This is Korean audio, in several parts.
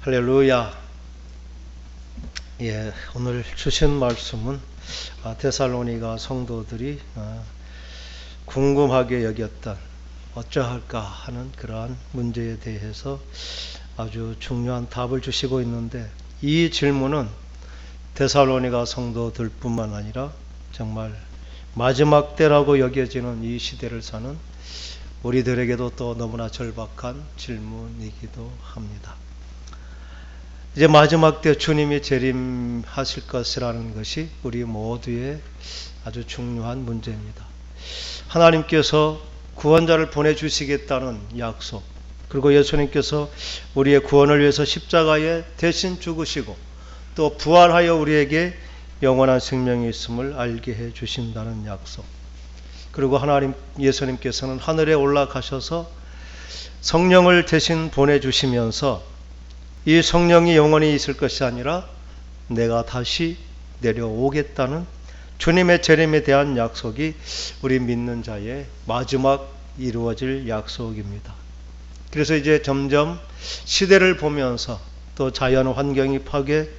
할렐루야. 오늘 주신 말씀은 데살로니가 성도들이 궁금하게 여겼던 어쩌할까 하는 그러한 문제에 대해서 아주 중요한 답을 주시고 있는데, 이 질문은 데살로니가 성도들뿐만 아니라 정말 마지막 때라고 여겨지는 이 시대를 사는 우리들에게도 또 너무나 절박한 질문이기도 합니다. 이제 마지막 때 주님이 재림하실 것이라는 것이 우리 모두의 아주 중요한 문제입니다. 하나님께서 구원자를 보내주시겠다는 약속, 그리고 예수님께서 우리의 구원을 위해서 십자가에 대신 죽으시고 또 부활하여 우리에게 영원한 생명이 있음을 알게 해 주신다는 약속, 그리고 예수님께서는 하늘에 올라가셔서 성령을 대신 보내주시면서 이 성령이 영원히 있을 것이 아니라 내가 다시 내려오겠다는 주님의 재림에 대한 약속이 우리 믿는 자의 마지막 이루어질 약속입니다. 그래서 이제 점점 시대를 보면서 또 자연 환경이 파괴,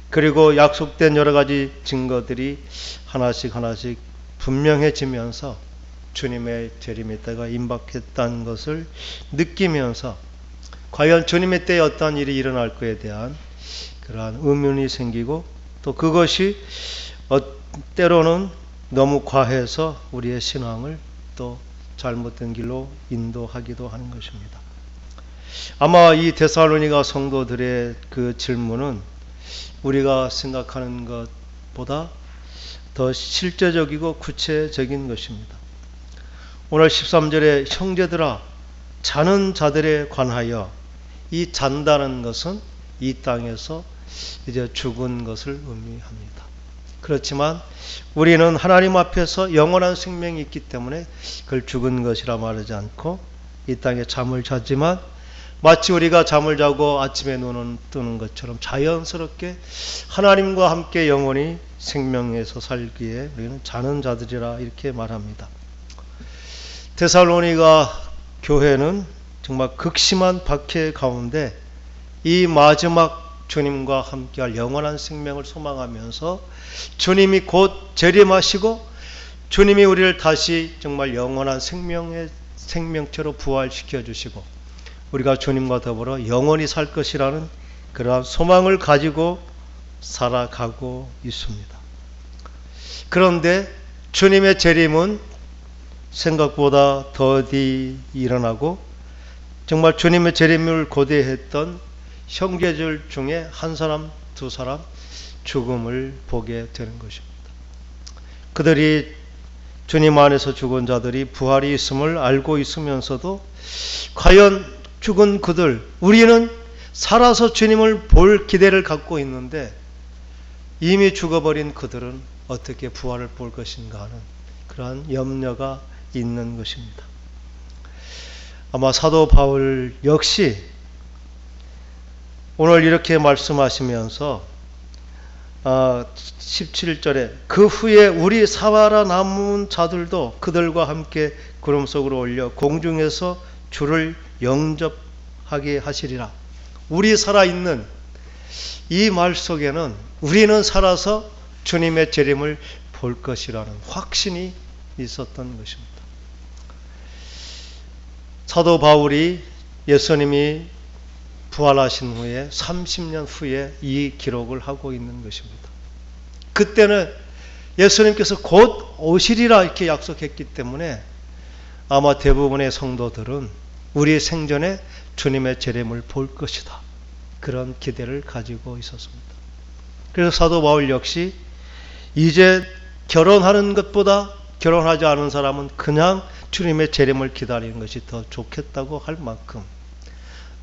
그리고 약속된 여러 가지 증거들이 하나씩 분명해지면서 주님의 재림의 때가 임박했다는 것을 느끼면서 과연 주님의 때에 어떤 일이 일어날 것에 대한 그러한 의문이 생기고, 또 그것이 때로는 너무 과해서 우리의 신앙을 또 잘못된 길로 인도하기도 하는 것입니다. 아마 이 데살로니가 성도들의 그 질문은 우리가 생각하는 것보다 더 실제적이고 구체적인 것입니다. 오늘 13절에 형제들아 자는 자들에 관하여, 이 잔다는 것은 이 땅에서 이제 죽은 것을 의미합니다. 그렇지만 우리는 하나님 앞에서 영원한 생명이 있기 때문에 그걸 죽은 것이라 말하지 않고 이 땅에 잠을 자지만 마치 우리가 잠을 자고 아침에 눈을 뜨는 것처럼 자연스럽게 하나님과 함께 영원히 생명에서 살기에 우리는 자는 자들이라 이렇게 말합니다. 데살로니가 교회는 정말 극심한 박해 가운데 이 마지막 주님과 함께할 영원한 생명을 소망하면서 주님이 곧 재림하시고 주님이 우리를 다시 정말 영원한 생명체로 부활시켜 주시고 우리가 주님과 더불어 영원히 살 것이라는 그러한 소망을 가지고 살아가고 있습니다. 그런데 주님의 재림은 생각보다 더디 일어나고, 정말 주님의 재림을 고대했던 형제들 중에 한 사람, 두 사람 죽음을 보게 되는 것입니다. 그들이 주님 안에서 죽은 자들이 부활이 있음을 알고 있으면서도 과연 죽은 그들, 우리는 살아서 주님을 볼 기대를 갖고 있는데 이미 죽어버린 그들은 어떻게 부활을 볼 것인가 하는 그러한 염려가 있는 것입니다. 아마 사도 바울 역시 오늘 이렇게 말씀하시면서 17절에 그 후에 우리 살아남은 자들도 그들과 함께 구름 속으로 올려 공중에서 주를 영접하게 하시리라. 우리 살아있는 이 말 속에는 우리는 살아서 주님의 재림을 볼 것이라는 확신이 있었던 것입니다. 사도 바울이 예수님이 부활하신 후에 30년 후에 이 기록을 하고 있는 것입니다. 그때는 예수님께서 곧 오시리라 이렇게 약속했기 때문에 아마 대부분의 성도들은 우리 생전에 주님의 재림을 볼 것이다, 그런 기대를 가지고 있었습니다. 그래서 사도 바울 역시 이제 결혼하는 것보다 결혼하지 않은 사람은 그냥 주님의 재림을 기다리는 것이 더 좋겠다고 할 만큼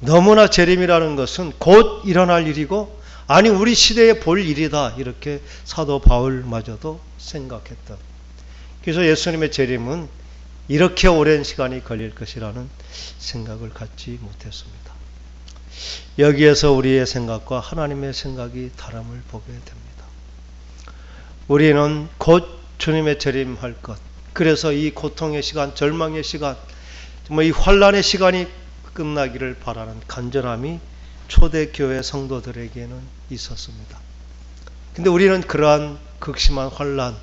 너무나 재림이라는 것은 곧 일어날 일이고, 아니 우리 시대에 볼 일이다, 이렇게 사도 바울마저도 생각했던. 그래서 예수님의 재림은 이렇게 오랜 시간이 걸릴 것이라는 생각을 갖지 못했습니다. 여기에서 우리의 생각과 하나님의 생각이 다름을 보게 됩니다. 우리는 곧 주님의 재림할 것, 그래서 이 고통의 시간, 절망의 시간, 정말 이 환난의 시간이 끝나기를 바라는 간절함이 초대교회 성도들에게는 있었습니다. 근데 우리는 그러한 극심한 환난,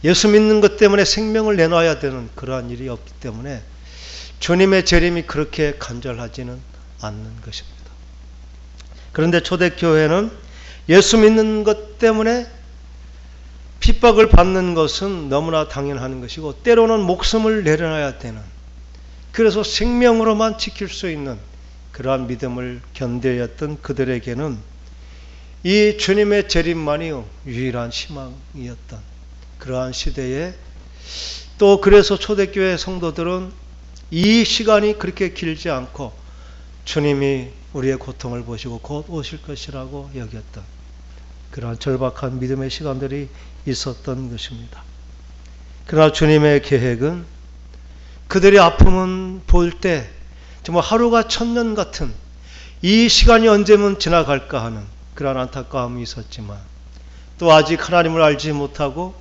예수 믿는 것 때문에 생명을 내놔야 되는 그러한 일이 없기 때문에 주님의 재림이 그렇게 간절하지는 않는 것입니다. 그런데 초대교회는 예수 믿는 것 때문에 핍박을 받는 것은 너무나 당연한 것이고 때로는 목숨을 내려놔야 되는, 그래서 생명으로만 지킬 수 있는 그러한 믿음을 견뎌야 했던 그들에게는 이 주님의 재림만이 유일한 희망이었던 그러한 시대에, 또 그래서 초대교회 성도들은 이 시간이 그렇게 길지 않고 주님이 우리의 고통을 보시고 곧 오실 것이라고 여겼던 그러한 절박한 믿음의 시간들이 있었던 것입니다. 그러나 주님의 계획은 그들의 아픔은 볼 때 정말 하루가 천년 같은 이 시간이 언제면 지나갈까 하는 그러한 안타까움이 있었지만, 또 아직 하나님을 알지 못하고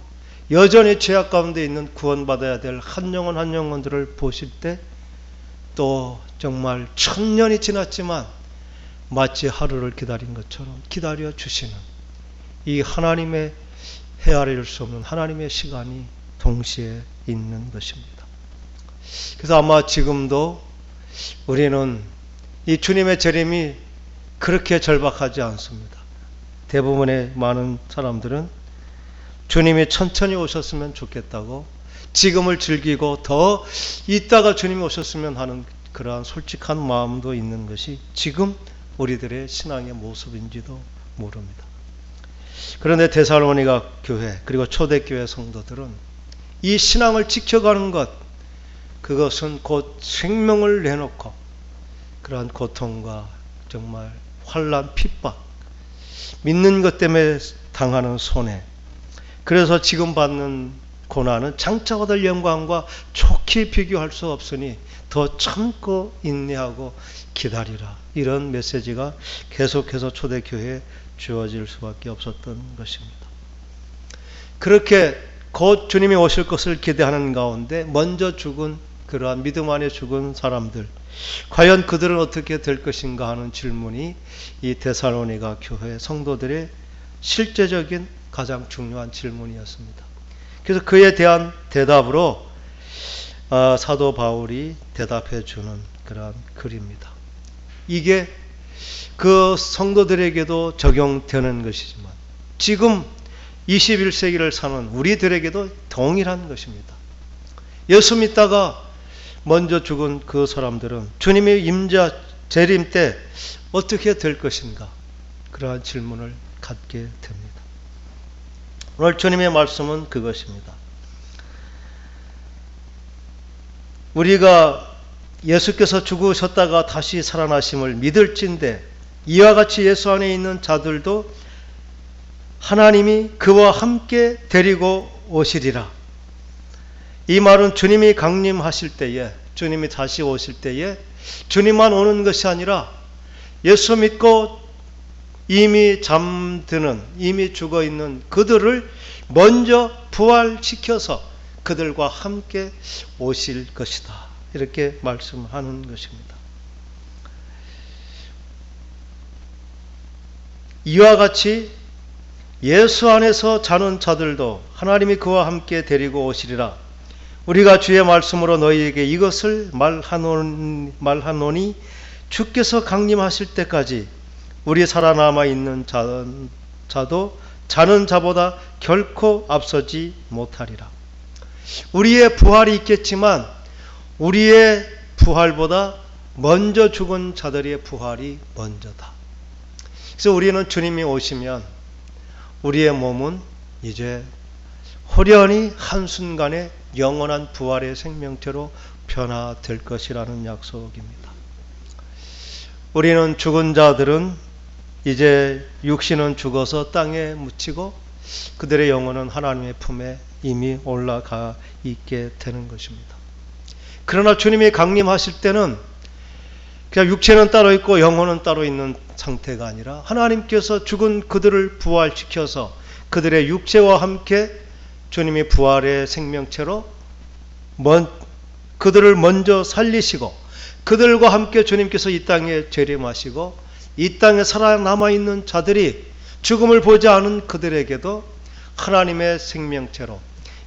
여전히 죄악 가운데 있는 구원받아야 될 한 영혼 한 영혼들을 보실 때 또 정말 천년이 지났지만 마치 하루를 기다린 것처럼 기다려 주시는 이 하나님의 헤아릴 수 없는 하나님의 시간이 동시에 있는 것입니다. 그래서 아마 지금도 우리는 이 주님의 재림이 그렇게 절박하지 않습니다. 대부분의 많은 사람들은 주님이 천천히 오셨으면 좋겠다고, 지금을 즐기고 더 있다가 주님이 오셨으면 하는 그러한 솔직한 마음도 있는 것이 지금 우리들의 신앙의 모습인지도 모릅니다. 그런데 데살로니가 교회 그리고 초대교회 성도들은 이 신앙을 지켜가는 것, 그것은 곧 생명을 내놓고 그러한 고통과 정말 환난, 핍박, 믿는 것 때문에 당하는 손해, 그래서 지금 받는 고난은 장차 얻을 영광과 좋게 비교할 수 없으니 더 참고 인내하고 기다리라, 이런 메시지가 계속해서 초대교회에 주어질 수밖에 없었던 것입니다. 그렇게 곧 주님이 오실 것을 기대하는 가운데 먼저 죽은 그러한 믿음 안에 죽은 사람들, 과연 그들은 어떻게 될 것인가 하는 질문이 이 데살로니가 교회 성도들의 실제적인 가장 중요한 질문이었습니다. 그래서 그에 대한 대답으로 사도 바울이 대답해 주는 그러한 글입니다. 이게 그 성도들에게도 적용되는 것이지만 지금 21세기를 사는 우리들에게도 동일한 것입니다. 예수 믿다가 먼저 죽은 그 사람들은 주님의 임자 재림 때 어떻게 될 것인가, 그러한 질문을 갖게 됩니다. 오늘 주님의 말씀은 그것입니다. 우리가 예수께서 죽으셨다가 다시 살아나심을 믿을진대 이와 같이 예수 안에 있는 자들도 하나님이 그와 함께 데리고 오시리라. 이 말은 주님이 강림하실 때에, 주님이 다시 오실 때에 주님만 오는 것이 아니라 예수 믿고 이미 잠드는, 이미 죽어있는 그들을 먼저 부활시켜서 그들과 함께 오실 것이다, 이렇게 말씀하는 것입니다. 이와 같이 예수 안에서 자는 자들도 하나님이 그와 함께 데리고 오시리라. 우리가 주의 말씀으로 너희에게 이것을 말하노니 주께서 강림하실 때까지 우리 살아남아 있는 자도 자는 자보다 결코 앞서지 못하리라. 우리의 부활이 있겠지만 우리의 부활보다 먼저 죽은 자들의 부활이 먼저다. 그래서 우리는 주님이 오시면 우리의 몸은 이제 호련히 한순간에 영원한 부활의 생명체로 변화될 것이라는 약속입니다. 우리는 죽은 자들은 이제 육신은 죽어서 땅에 묻히고 그들의 영혼은 하나님의 품에 이미 올라가 있게 되는 것입니다. 그러나 주님이 강림하실 때는 그냥 육체는 따로 있고 영혼은 따로 있는 상태가 아니라 하나님께서 죽은 그들을 부활시켜서 그들의 육체와 함께 주님이 부활의 생명체로 그들을 먼저 살리시고 그들과 함께 주님께서 이 땅에 재림하시고 이 땅에 살아남아 있는 자들이 죽음을 보지 않은 그들에게도 하나님의 생명체로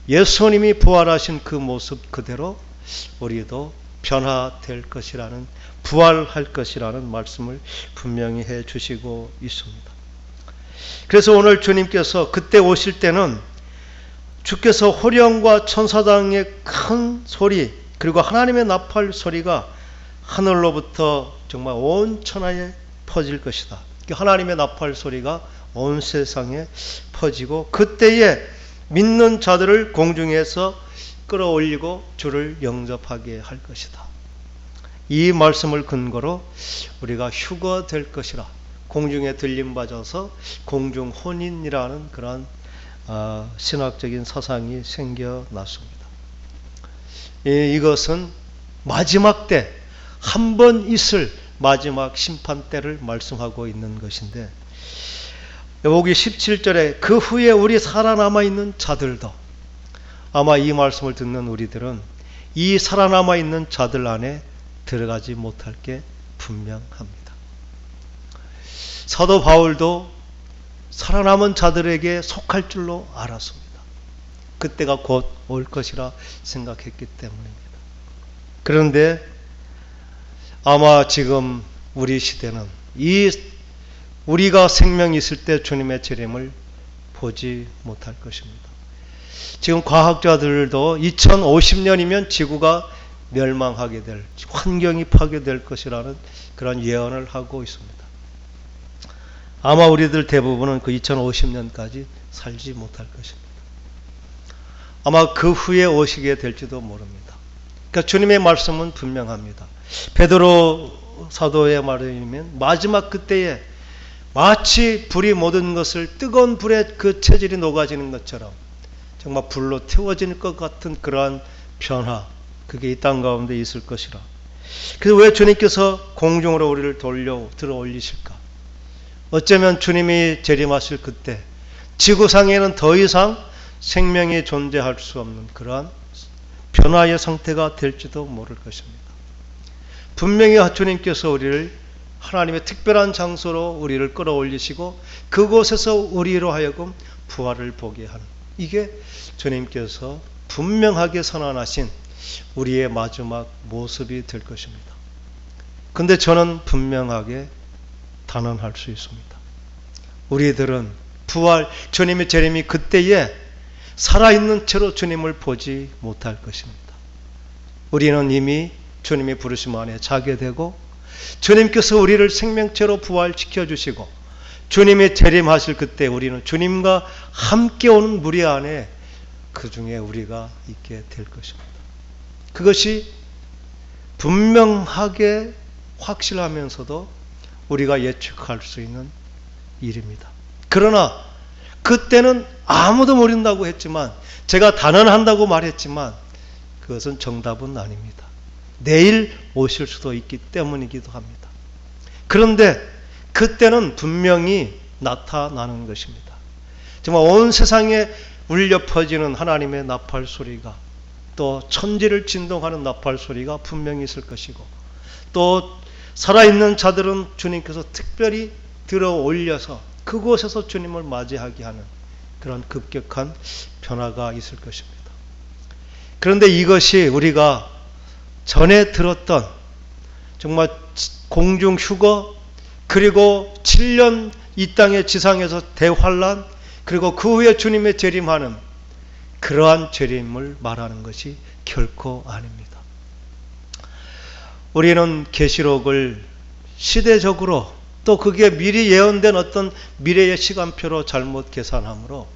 예수님이 부활하신 그 모습 그대로 우리도 변화될 것이라는, 부활할 것이라는 말씀을 분명히 해 주시고 있습니다. 그래서 오늘 주님께서 그때 오실 때는 주께서 호령과 천사장의 큰 소리, 그리고 하나님의 나팔 소리가 하늘로부터 정말 온 천하에 퍼질 것이다. 하나님의 나팔 소리가 온 세상에 퍼지고 그때에 믿는 자들을 공중에서 끌어올리고 주를 영접하게 할 것이다. 이 말씀을 근거로 우리가 휴거될 것이라 공중에 들림받아서 공중 혼인이라는 그런 신학적인 사상이 생겨났습니다. 이것은 마지막 때 한 번 있을 마지막 심판 때를 말씀하고 있는 것인데, 여기 17절에 그 후에 우리 살아남아 있는 자들도, 아마 이 말씀을 듣는 우리들은 이 살아남아 있는 자들 안에 들어가지 못할 게 분명합니다. 사도 바울도 살아남은 자들에게 속할 줄로 알았습니다. 그때가 곧 올 것이라 생각했기 때문입니다. 그런데 아마 지금 우리 시대는 우리가 생명이 있을 때 주님의 재림을 보지 못할 것입니다. 지금 과학자들도 2050년이면 지구가 멸망하게 될, 환경이 파괴될 것이라는 그런 예언을 하고 있습니다. 아마 우리들 대부분은 그 2050년까지 살지 못할 것입니다. 아마 그 후에 오시게 될지도 모릅니다. 그러니까 주님의 말씀은 분명합니다. 베드로 사도의 말이면 마지막 그때에 마치 불이 모든 것을 뜨거운 불에 그 체질이 녹아지는 것처럼 정말 불로 태워질 것 같은 그러한 변화, 그게 이 땅 가운데 있을 것이라. 그래서 왜 주님께서 공중으로 우리를 들어 올리실까? 어쩌면 주님이 재림하실 그때 지구상에는 더 이상 생명이 존재할 수 없는 그러한 변화의 상태가 될지도 모를 것입니다. 분명히 주님께서 우리를 하나님의 특별한 장소로 우리를 끌어올리시고 그곳에서 우리로 하여금 부활을 보게 하는, 이게 주님께서 분명하게 선언하신 우리의 마지막 모습이 될 것입니다. 근데 저는 분명하게 단언할 수 있습니다. 우리들은 부활, 주님의 재림이 그때에 살아있는 채로 주님을 보지 못할 것입니다. 우리는 이미 주님의 부르심 안에 자게 되고 주님께서 우리를 생명체로 부활시켜 주시고 주님의 재림하실 그때 우리는 주님과 함께 오는 무리 안에 그 중에 우리가 있게 될 것입니다. 그것이 분명하게 확실하면서도 우리가 예측할 수 있는 일입니다. 그러나 그때는 아무도 모른다고 했지만, 제가 단언한다고 말했지만 그것은 정답은 아닙니다. 내일 오실 수도 있기 때문이기도 합니다. 그런데 그때는 분명히 나타나는 것입니다. 정말 온 세상에 울려 퍼지는 하나님의 나팔 소리가, 또 천지를 진동하는 나팔 소리가 분명히 있을 것이고, 또 살아있는 자들은 주님께서 특별히 들어 올려서 그곳에서 주님을 맞이하게 하는 그런 급격한 변화가 있을 것입니다. 그런데 이것이 우리가 전에 들었던 정말 공중 휴거, 그리고 7년 이 땅의 지상에서 대환란, 그리고 그 후에 주님의 재림하는 그러한 재림을 말하는 것이 결코 아닙니다. 우리는 계시록을 시대적으로, 또 그게 미리 예언된 어떤 미래의 시간표로 잘못 계산함으로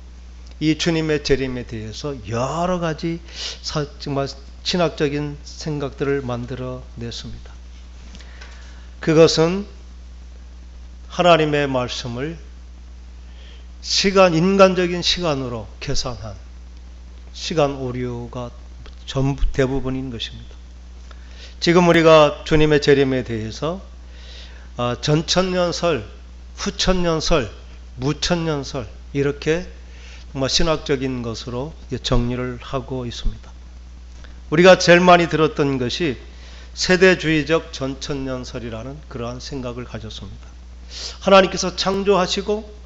이 주님의 재림에 대해서 여러 가지 정말 신학적인 생각들을 만들어 냈습니다. 그것은 하나님의 말씀을 인간적인 시간으로 계산한 시간 오류가 전부 대부분인 것입니다. 지금 우리가 주님의 재림에 대해서 전천년설, 후천년설, 무천년설, 이렇게 정말 신학적인 것으로 정리를 하고 있습니다. 우리가 제일 많이 들었던 것이 세대주의적 전천년설이라는 그러한 생각을 가졌습니다. 하나님께서 창조하시고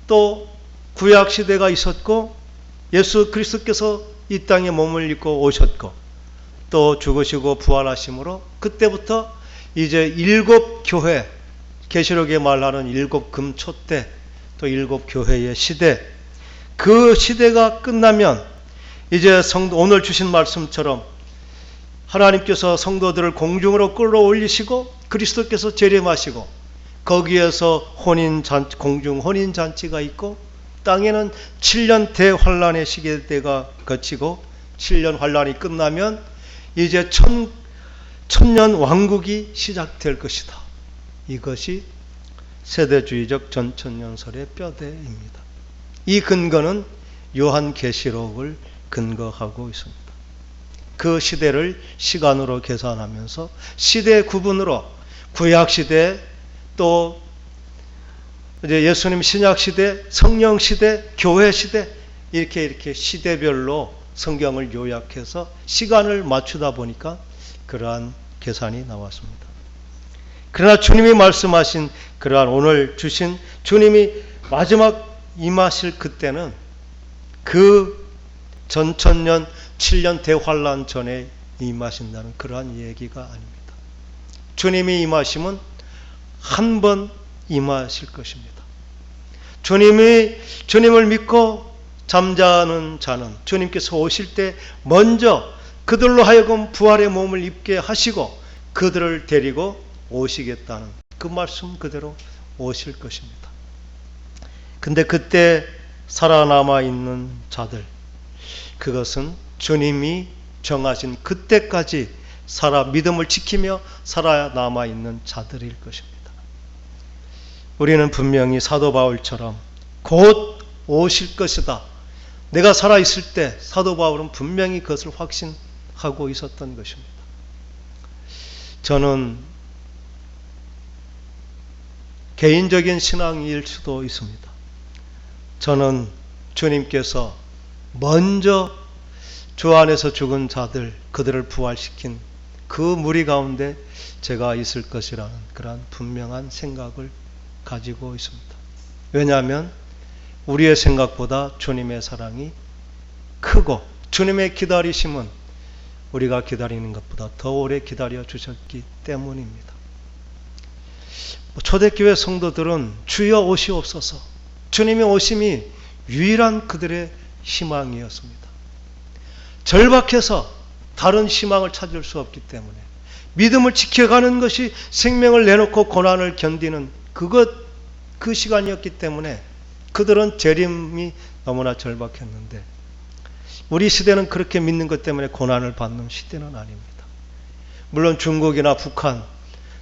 또 구약 시대가 있었고 예수 그리스도께서 이 땅에 몸을 입고 오셨고 또 죽으시고 부활하심으로 그때부터 이제 일곱 교회, 계시록에 말하는 일곱 금초대, 또 일곱 교회의 시대, 그 시대가 끝나면 이제 오늘 주신 말씀처럼 하나님께서 성도들을 공중으로 끌어올리시고 그리스도께서 재림하시고 거기에서 공중 혼인잔치가 있고 땅에는 7년 대환란의 시대가 거치고 7년 환란이 끝나면 이제 천년 왕국이 시작될 것이다. 이것이 세대주의적 전천년설의 뼈대입니다. 이 근거는 요한계시록을 근거하고 있습니다. 그 시대를 시간으로 계산하면서 시대 구분으로 구약시대 또 이제 예수님 신약시대, 성령시대, 교회시대 이렇게 시대별로 성경을 요약해서 시간을 맞추다 보니까 그러한 계산이 나왔습니다. 그러나 주님이 말씀하신 그러한 오늘 주신 주님이 마지막 임하실 그때는 그 전천년 7년 대환란 전에 임하신다는 그러한 얘기가 아닙니다. 주님이 임하시면 한 번 임하실 것입니다. 주님을 믿고 잠자는 자는 주님께서 오실 때 먼저 그들로 하여금 부활의 몸을 입게 하시고 그들을 데리고 오시겠다는 그 말씀 그대로 오실 것입니다. 근데 그때 살아남아 있는 자들, 그것은 주님이 정하신 그때까지 믿음을 지키며 살아남아 있는 자들일 것입니다. 우리는 분명히 사도 바울처럼 곧 오실 것이다. 내가 살아있을 때 사도 바울은 분명히 그것을 확신하고 있었던 것입니다. 저는 개인적인 신앙일 수도 있습니다. 저는 주님께서 먼저 주 안에서 죽은 자들, 그들을 부활시킨 그 무리 가운데 제가 있을 것이라는 그러한 분명한 생각을 가지고 있습니다. 왜냐하면 우리의 생각보다 주님의 사랑이 크고 주님의 기다리심은 우리가 기다리는 것보다 더 오래 기다려 주셨기 때문입니다. 초대교회 성도들은 주여 오시옵소서, 주님의 오심이 유일한 그들의 희망이었습니다. 절박해서 다른 희망을 찾을 수 없기 때문에 믿음을 지켜가는 것이 생명을 내놓고 고난을 견디는 그 시간이었기 때문에 그들은 재림이 너무나 절박했는데 우리 시대는 그렇게 믿는 것 때문에 고난을 받는 시대는 아닙니다. 물론 중국이나 북한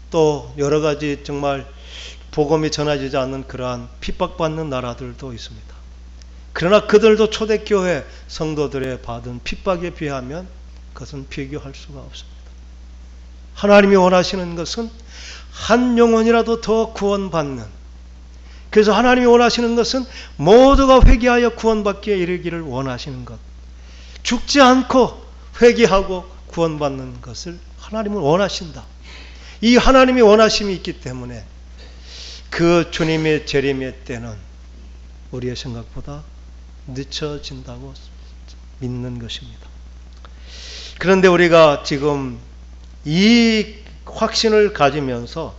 또 여러 가지 정말 복음이 전해지지 않는 그러한 핍박받는 나라들도 있습니다. 그러나 그들도 초대교회 성도들의 받은 핍박에 비하면 그것은 비교할 수가 없습니다. 하나님이 원하시는 것은 한 영혼이라도 더 구원받는, 그래서 하나님이 원하시는 것은 모두가 회개하여 구원받기에 이르기를 원하시는 것, 죽지 않고 회개하고 구원받는 것을 하나님은 원하신다. 이 하나님이 원하심이 있기 때문에 그 주님의 재림의 때는 우리의 생각보다 늦춰진다고 믿는 것입니다. 그런데 우리가 지금 이 확신을 가지면서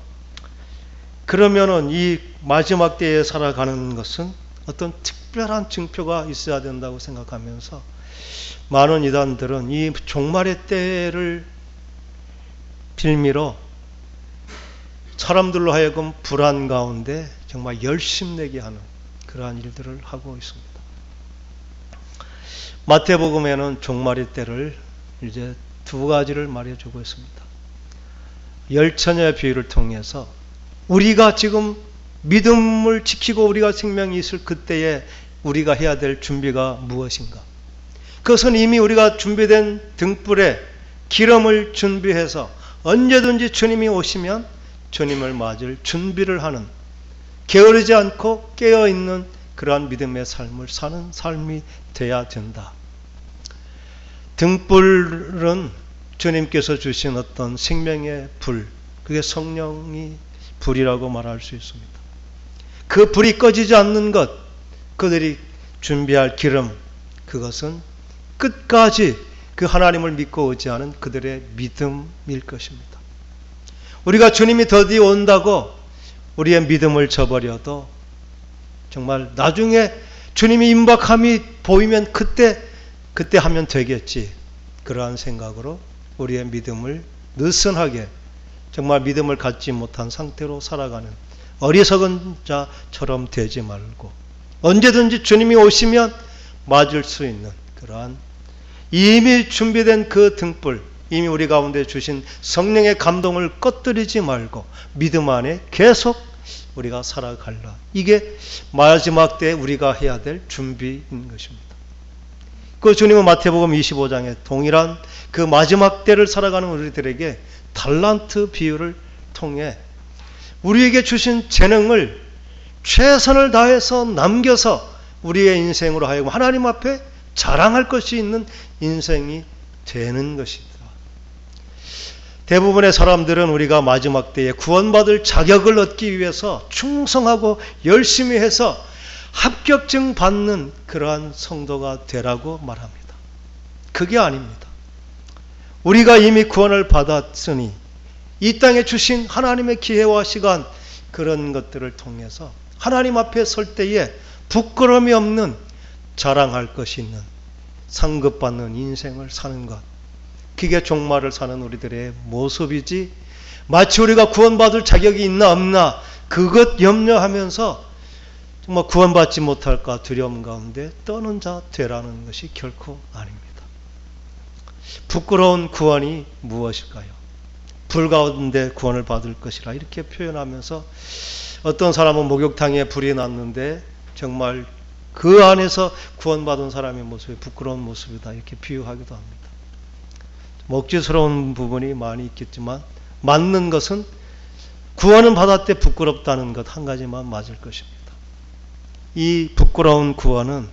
그러면은 이 마지막 때에 살아가는 것은 어떤 특별한 증표가 있어야 된다고 생각하면서 많은 이단들은 이 종말의 때를 빌미로 사람들로 하여금 불안 가운데 정말 열심내게 하는 그러한 일들을 하고 있습니다. 마태복음에는 종말의 때를 이제 두 가지를 말해주고 있습니다. 열처녀의 비유를 통해서 우리가 지금 믿음을 지키고 우리가 생명이 있을 그때에 우리가 해야 될 준비가 무엇인가? 그것은 이미 우리가 준비된 등불에 기름을 준비해서 언제든지 주님이 오시면 주님을 맞을 준비를 하는, 게으르지 않고 깨어있는 그러한 믿음의 삶을 사는 삶이 돼야 된다. 등불은 주님께서 주신 어떤 생명의 불, 그게 성령이 불이라고 말할 수 있습니다. 그 불이 꺼지지 않는 것, 그들이 준비할 기름, 그것은 끝까지 그 하나님을 믿고 의지하는 그들의 믿음일 것입니다. 우리가 주님이 더디 온다고 우리의 믿음을 저버려도 정말 나중에 주님이 임박함이 보이면 그때 하면 되겠지. 그러한 생각으로 우리의 믿음을 느슨하게 정말 믿음을 갖지 못한 상태로 살아가는 어리석은 자처럼 되지 말고 언제든지 주님이 오시면 맞을 수 있는 그러한 이미 준비된 그 등불, 이미 우리 가운데 주신 성령의 감동을 꺼뜨리지 말고 믿음 안에 계속 우리가 살아갈라. 이게 마지막 때 우리가 해야 될 준비인 것입니다. 그 주님은 마태복음 25장에 동일한 그 마지막 때를 살아가는 우리들에게 달란트 비유를 통해 우리에게 주신 재능을 최선을 다해서 남겨서 우리의 인생으로 하여금 하나님 앞에 자랑할 것이 있는 인생이 되는 것이다. 대부분의 사람들은 우리가 마지막 때에 구원받을 자격을 얻기 위해서 충성하고 열심히 해서 합격증 받는 그러한 성도가 되라고 말합니다. 그게 아닙니다. 우리가 이미 구원을 받았으니 이 땅에 주신 하나님의 기회와 시간, 그런 것들을 통해서 하나님 앞에 설 때에 부끄러움이 없는 자랑할 것이 있는 상급받는 인생을 사는 것, 그게 종말을 사는 우리들의 모습이지, 마치 우리가 구원받을 자격이 있나 없나 그것 염려하면서 정말 구원받지 못할까 두려움 가운데 떠는 자 되라는 것이 결코 아닙니다. 부끄러운 구원이 무엇일까요? 불 가운데 구원을 받을 것이라 이렇게 표현하면서 어떤 사람은 목욕탕에 불이 났는데 정말 그 안에서 구원받은 사람의 모습이 부끄러운 모습이다 이렇게 비유하기도 합니다. 먹지스러운 부분이 많이 있겠지만 맞는 것은 구원은 받았대 부끄럽다는 것 한 가지만 맞을 것입니다. 이 부끄러운 구원은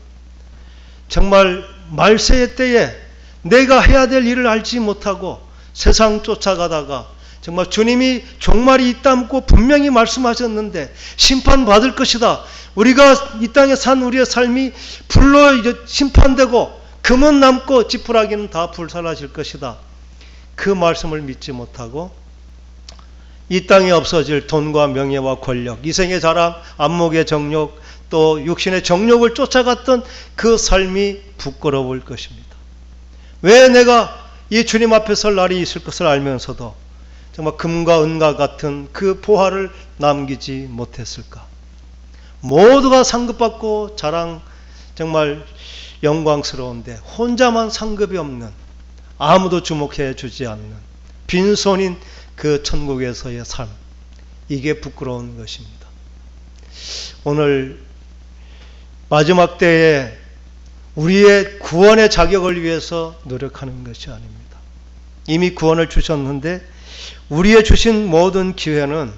정말 말세의 때에 내가 해야 될 일을 알지 못하고 세상 쫓아가다가 정말 주님이 종말이 있다고 분명히 말씀하셨는데 심판받을 것이다. 우리가 이 땅에 산 우리의 삶이 불로 심판되고 금은 남고 지푸라기는 다 불살라질 것이다. 그 말씀을 믿지 못하고 이 땅에 없어질 돈과 명예와 권력, 이생의 자랑, 안목의 정욕, 또 육신의 정욕을 쫓아갔던 그 삶이 부끄러울 것입니다. 왜 내가 이 주님 앞에 설 날이 있을 것을 알면서도 정말 금과 은과 같은 그 보화를 남기지 못했을까? 모두가 상급받고 자랑 정말 영광스러운데 혼자만 상급이 없는, 아무도 주목해 주지 않는 빈손인 그 천국에서의 삶, 이게 부끄러운 것입니다. 오늘 마지막 때에 우리의 구원의 자격을 위해서 노력하는 것이 아닙니다. 이미 구원을 주셨는데 우리의 주신 모든 기회는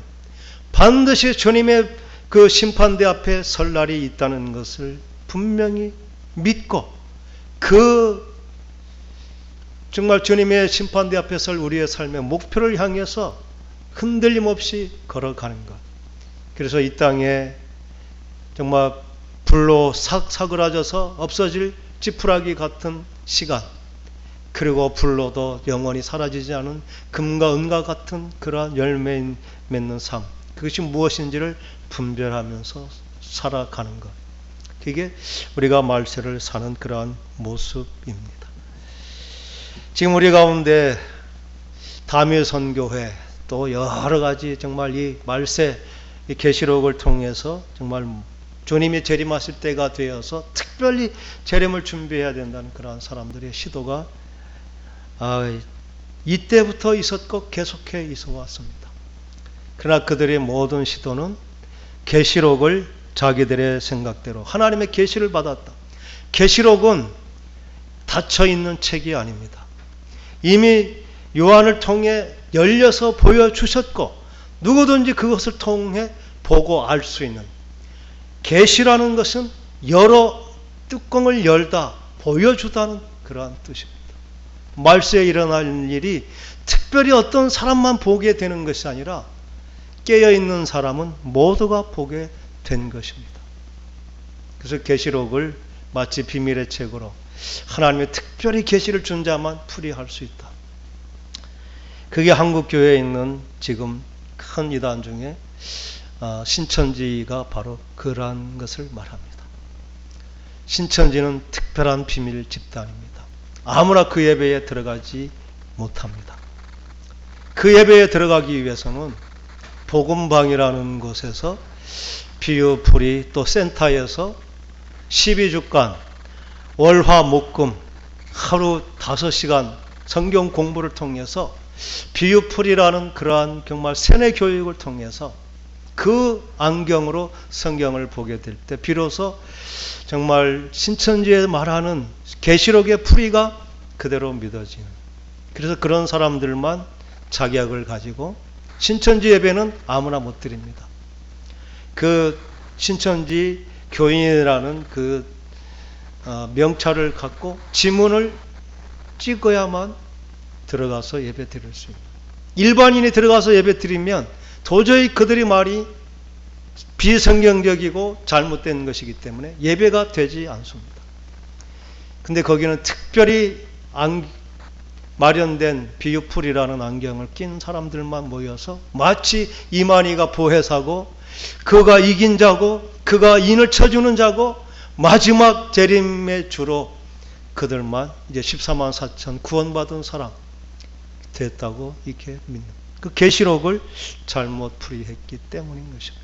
반드시 주님의 그 심판대 앞에 설 날이 있다는 것을 분명히 믿고 그 정말 주님의 심판대 앞에 설 우리의 삶의 목표를 향해서 흔들림 없이 걸어가는 것. 그래서 이 땅에 정말 불로 사그라져서 없어질 지푸라기 같은 시간, 그리고 불로도 영원히 사라지지 않은 금과 은과 같은 그러한 열매 맺는 삶, 그것이 무엇인지를 분별하면서 살아가는 것, 그게 우리가 말세를 사는 그러한 모습입니다. 지금 우리 가운데 다미선교회 또 여러 가지 정말 이 말세 이 계시록을 통해서 정말 주님이 재림하실 때가 되어서 특별히 재림을 준비해야 된다는 그러한 사람들의 시도가 이때부터 있었고 계속해 있어 왔습니다. 그러나 그들의 모든 시도는 계시록을 자기들의 생각대로 하나님의 계시를 받았다. 계시록은 닫혀있는 책이 아닙니다. 이미 요한을 통해 열려서 보여주셨고 누구든지 그것을 통해 보고 알 수 있는, 계시라는 것은 여러 뚜껑을 열다 보여주다는 그러한 뜻입니다. 말세에 일어날 일이 특별히 어떤 사람만 보게 되는 것이 아니라 깨어있는 사람은 모두가 보게 된 것입니다. 그래서 계시록을 마치 비밀의 책으로 하나님의 특별히 계시를 준 자만 풀이할 수 있다. 그게 한국 교회에 있는 지금 큰 이단 중에 신천지가 바로 그러한 것을 말합니다. 신천지는 특별한 비밀 집단입니다. 아무나 그 예배에 들어가지 못합니다. 그 예배에 들어가기 위해서는 복음방이라는 곳에서 비유풀이 또 센터에서 12주간 월화목금 하루 5시간 성경 공부를 통해서 비유풀이라는 그러한 정말 세뇌 교육을 통해서 그 안경으로 성경을 보게 될 때 비로소 정말 신천지에 말하는 계시록의 풀이가 그대로 믿어지는, 그래서 그런 사람들만 자격을 가지고 신천지 예배는 아무나 못 드립니다. 그 신천지 교인이라는 그 명찰을 갖고 지문을 찍어야만 들어가서 예배 드릴 수 있습니다. 일반인이 들어가서 예배 드리면 도저히 그들의 말이 비성경적이고 잘못된 것이기 때문에 예배가 되지 않습니다. 근데 거기는 특별히 마련된 비유풀이라는 안경을 낀 사람들만 모여서 마치 이만희가 보혜사고 그가 이긴 자고 그가 인을 쳐주는 자고 마지막 재림의 주로 그들만 이제 14만 4천 구원받은 사람 됐다고 이렇게 믿는, 그 계시록을 잘못 풀이했기 때문인 것입니다.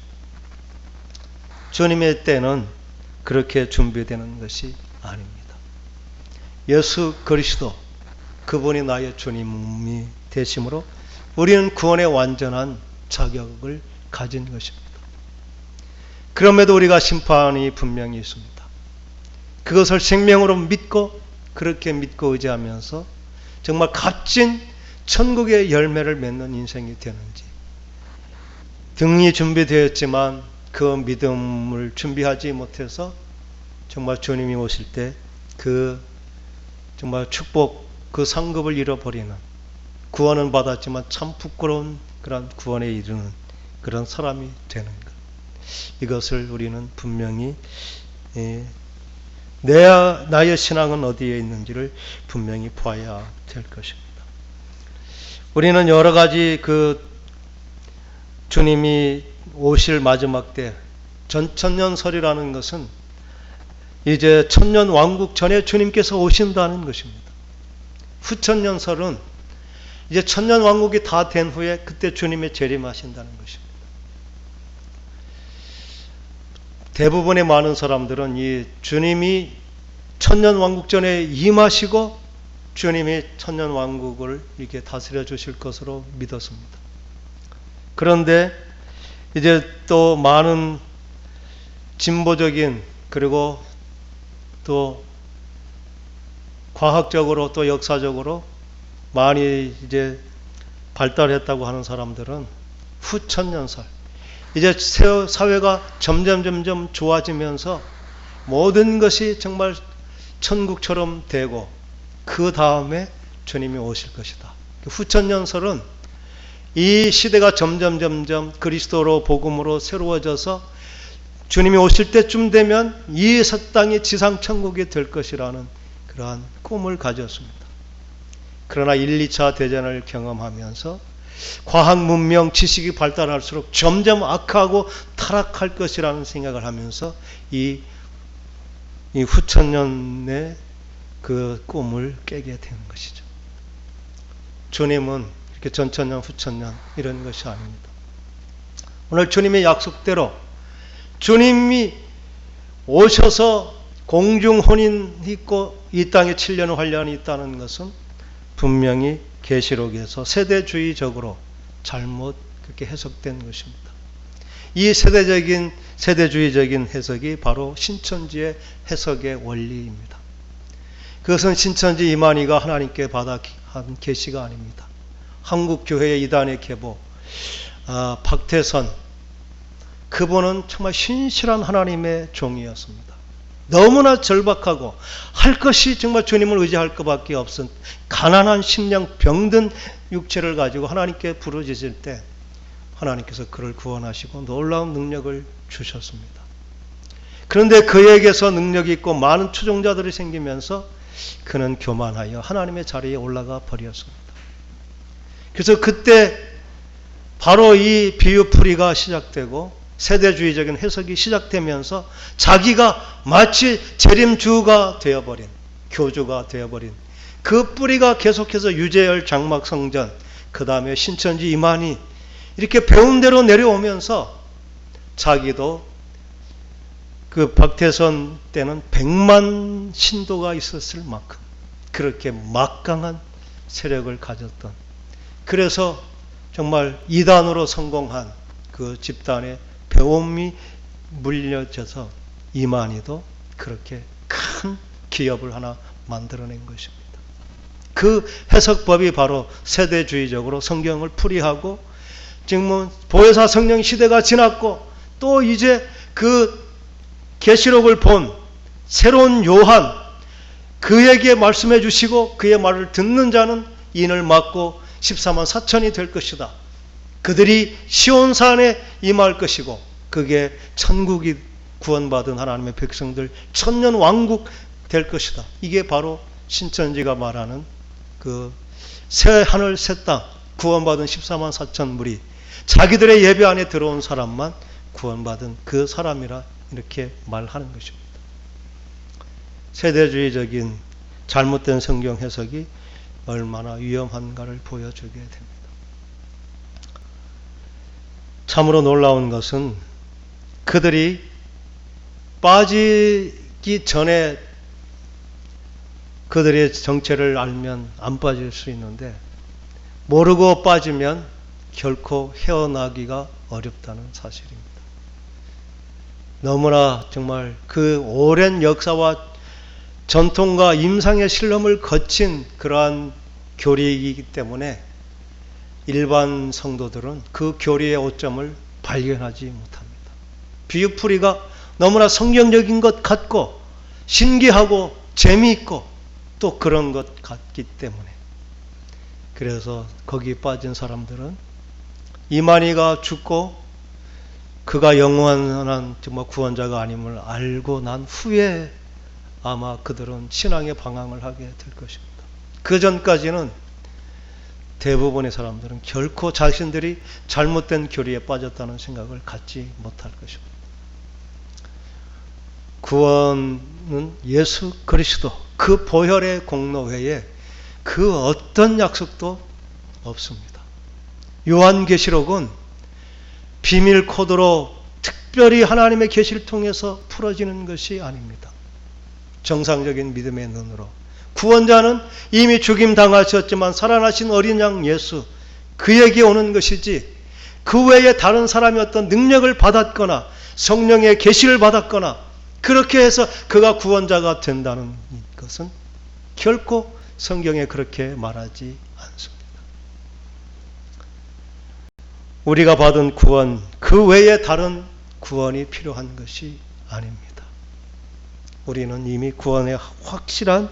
주님의 때는 그렇게 준비되는 것이 아닙니다. 예수 그리스도 그분이 나의 주님이 되심으로 우리는 구원의 완전한 자격을 가진 것입니다. 그럼에도 우리가 심판이 분명히 있습니다. 그것을 생명으로 믿고 그렇게 믿고 의지하면서 정말 값진 천국의 열매를 맺는 인생이 되는지, 등이 준비되었지만 그 믿음을 준비하지 못해서 정말 주님이 오실 때 그 정말 축복 그 상급을 잃어버리는, 구원은 받았지만 참 부끄러운 그런 구원에 이르는 그런 사람이 되는 것, 이것을 우리는 분명히 나의 신앙은 어디에 있는지를 분명히 봐야 될 것입니다. 우리는 여러 가지 그 주님이 오실 마지막 때, 전천년설이라는 것은 이제 천년 왕국 전에 주님께서 오신다는 것입니다. 후천년설은 이제 천년 왕국이 다 된 후에 그때 주님의 재림하신다는 것입니다. 대부분의 많은 사람들은 이 주님이 천년 왕국 전에 임하시고 주님이 천년 왕국을 이렇게 다스려 주실 것으로 믿었습니다. 그런데 이제 또 많은 진보적인, 그리고 또 과학적으로 또 역사적으로 많이 이제 발달했다고 하는 사람들은 후천년설, 이제 사회가 점점 좋아지면서 모든 것이 정말 천국처럼 되고 그 다음에 주님이 오실 것이다. 후천년설은 이 시대가 점점 그리스도로 복음으로 새로워져서 주님이 오실 때쯤 되면 이 땅이 지상 천국이 될 것이라는 그러한 꿈을 가졌습니다. 그러나 1, 2차 대전을 경험하면서 과학 문명 지식이 발달할수록 점점 악하고 타락할 것이라는 생각을 하면서 이 후천년의 그 꿈을 깨게 되는 것이죠. 주님은 이렇게 전천년 후천년 이런 것이 아닙니다. 오늘 주님의 약속대로 주님이 오셔서 공중 혼인 있고 이 땅에 7년 환란이 있다는 것은 분명히 계시록에서 세대주의적으로 잘못 그렇게 해석된 것입니다. 이 세대주의적인 해석이 바로 신천지의 해석의 원리입니다. 그것은 신천지 이만희가 하나님께 받아 한 계시가 아닙니다. 한국교회의 이단의 계보 박태선, 그분은 정말 신실한 하나님의 종이었습니다. 너무나 절박하고 할 것이 정말 주님을 의지할 것밖에 없은 가난한 심령, 병든 육체를 가지고 하나님께 부르짖을 때 하나님께서 그를 구원하시고 놀라운 능력을 주셨습니다. 그런데 그에게서 능력이 있고 많은 추종자들이 생기면서 그는 교만하여 하나님의 자리에 올라가 버렸습니다. 그래서 그때 바로 이 비유풀이가 시작되고 세대주의적인 해석이 시작되면서 자기가 마치 재림주가 되어버린, 교주가 되어버린 그 뿌리가 계속해서 유재열 장막성전, 그 다음에 신천지 이만희 이렇게 배운 대로 내려오면서 자기도 그 박태선 때는 100만 신도가 있었을 만큼 그렇게 막강한 세력을 가졌던, 그래서 정말 이단으로 성공한 그 집단의 배움이 물려져서 이만희도 그렇게 큰 기업을 하나 만들어낸 것입니다. 그 해석법이 바로 세대주의적으로 성경을 풀이하고 지금은 보혜사 성령 시대가 지났고 또 이제 그 계시록을 본 새로운 요한, 그에게 말씀해 주시고 그의 말을 듣는 자는 인을 맞고 14만 4천이 될 것이다. 그들이 시온산에 임할 것이고 그게 천국이 구원받은 하나님의 백성들 천년 왕국 될 것이다. 이게 바로 신천지가 말하는 그 새 하늘 새 땅 구원받은 14만 4천 무리, 자기들의 예배 안에 들어온 사람만 구원받은 그 사람이라 이렇게 말하는 것입니다. 세대주의적인 잘못된 성경 해석이 얼마나 위험한가를 보여주게 됩니다. 참으로 놀라운 것은 그들이 빠지기 전에 그들의 정체를 알면 안 빠질 수 있는데 모르고 빠지면 결코 헤어나기가 어렵다는 사실입니다. 너무나 정말 그 오랜 역사와 전통과 임상의 실험을 거친 그러한 교리이기 때문에 일반 성도들은 그 교리의 오점을 발견하지 못합니다. 비유풀이가 너무나 성경적인 것 같고 신기하고 재미있고 또 그런 것 같기 때문에, 그래서 거기 빠진 사람들은 이만희가 죽고 그가 영원한 정말 구원자가 아님을 알고 난 후에 아마 그들은 신앙의 방황을 하게 될 것입니다. 그 전까지는 대부분의 사람들은 결코 자신들이 잘못된 교리에 빠졌다는 생각을 갖지 못할 것입니다. 구원은 예수 그리스도 그 보혈의 공로 외에 그 어떤 약속도 없습니다. 요한계시록은 비밀 코드로 특별히 하나님의 계시를 통해서 풀어지는 것이 아닙니다. 정상적인 믿음의 눈으로 구원자는 이미 죽임 당하셨지만 살아나신 어린 양 예수, 그에게 오는 것이지 그 외에 다른 사람이 어떤 능력을 받았거나 성령의 계시를 받았거나 그렇게 해서 그가 구원자가 된다는 것은 결코 성경에 그렇게 말하지 않습니다. 우리가 받은 구원 그 외에 다른 구원이 필요한 것이 아닙니다. 우리는 이미 구원의 확실한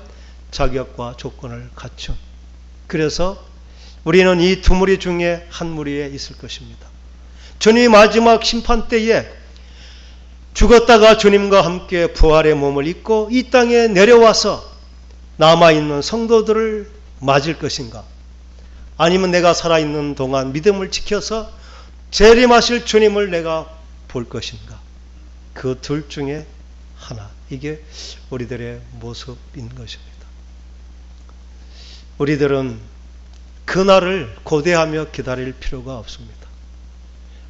자격과 조건을 갖춘, 그래서 우리는 이 두 무리 중에 한 무리에 있을 것입니다. 주님이 마지막 심판 때에 죽었다가 주님과 함께 부활의 몸을 입고 이 땅에 내려와서 남아있는 성도들을 맞을 것인가, 아니면 내가 살아있는 동안 믿음을 지켜서 재림하실 주님을 내가 볼 것인가, 그 둘 중에 하나, 이게 우리들의 모습인 것입니다. 우리들은 그날을 고대하며 기다릴 필요가 없습니다.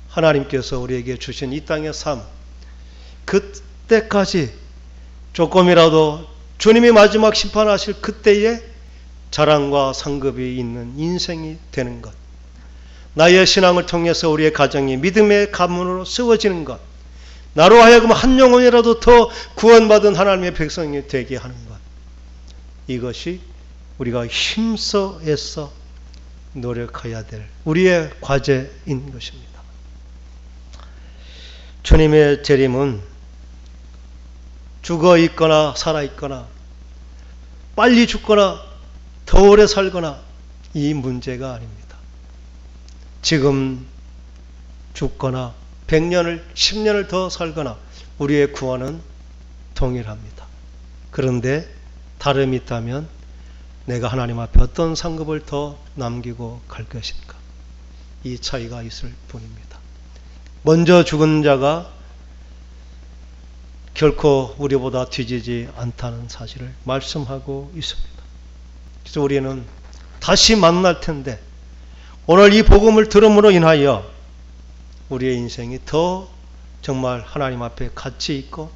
하나님께서 우리에게 주신 이 땅의 삶, 그때까지 조금이라도 주님이 마지막 심판하실 그때에 자랑과 상급이 있는 인생이 되는 것, 나의 신앙을 통해서 우리의 가정이 믿음의 가문으로 세워지는 것, 나로 하여금 한 영혼이라도 더 구원받은 하나님의 백성이 되게 하는 것, 이것이 우리가 힘써 애써 노력해야 될 우리의 과제인 것입니다. 주님의 재림은 죽어 있거나 살아 있거나 빨리 죽거나 더 오래 살거나 이 문제가 아닙니다. 지금 죽거나 100년을 10년을 더 살거나 우리의 구원은 동일합니다. 그런데 다름이 있다면 내가 하나님 앞에 어떤 상급을 더 남기고 갈 것인가, 이 차이가 있을 뿐입니다. 먼저 죽은 자가 결코 우리보다 뒤지지 않다는 사실을 말씀하고 있습니다. 그래서 우리는 다시 만날 텐데 오늘 이 복음을 들음으로 인하여 우리의 인생이 더 정말 하나님 앞에 가치 있고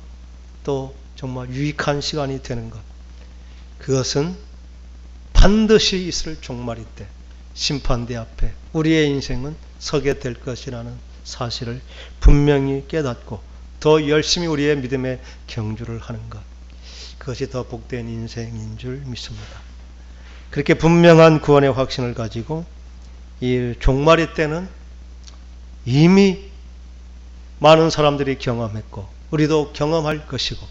또 정말 유익한 시간이 되는 것, 그것은 반드시 있을 종말이 때 심판대 앞에 우리의 인생은 서게 될 것이라는 사실을 분명히 깨닫고 더 열심히 우리의 믿음의 경주를 하는 것, 그것이 더 복된 인생인 줄 믿습니다. 그렇게 분명한 구원의 확신을 가지고 이 종말의 때는 이미 많은 사람들이 경험했고 우리도 경험할 것이고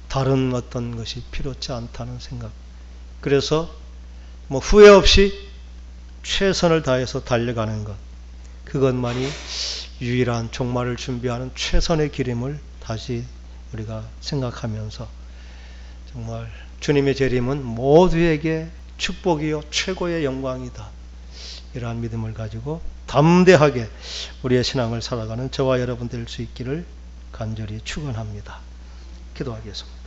다른 어떤 것이 필요치 않다는 생각, 그래서 후회 없이 최선을 다해서 달려가는 것, 그것만이 유일한 종말을 준비하는 최선의 길임을 다시 우리가 생각하면서 정말 주님의 재림은 모두에게 축복이요 최고의 영광이다, 이러한 믿음을 가지고 담대하게 우리의 신앙을 살아가는 저와 여러분 될 수 있기를 간절히 축원합니다. 기도하겠습니다.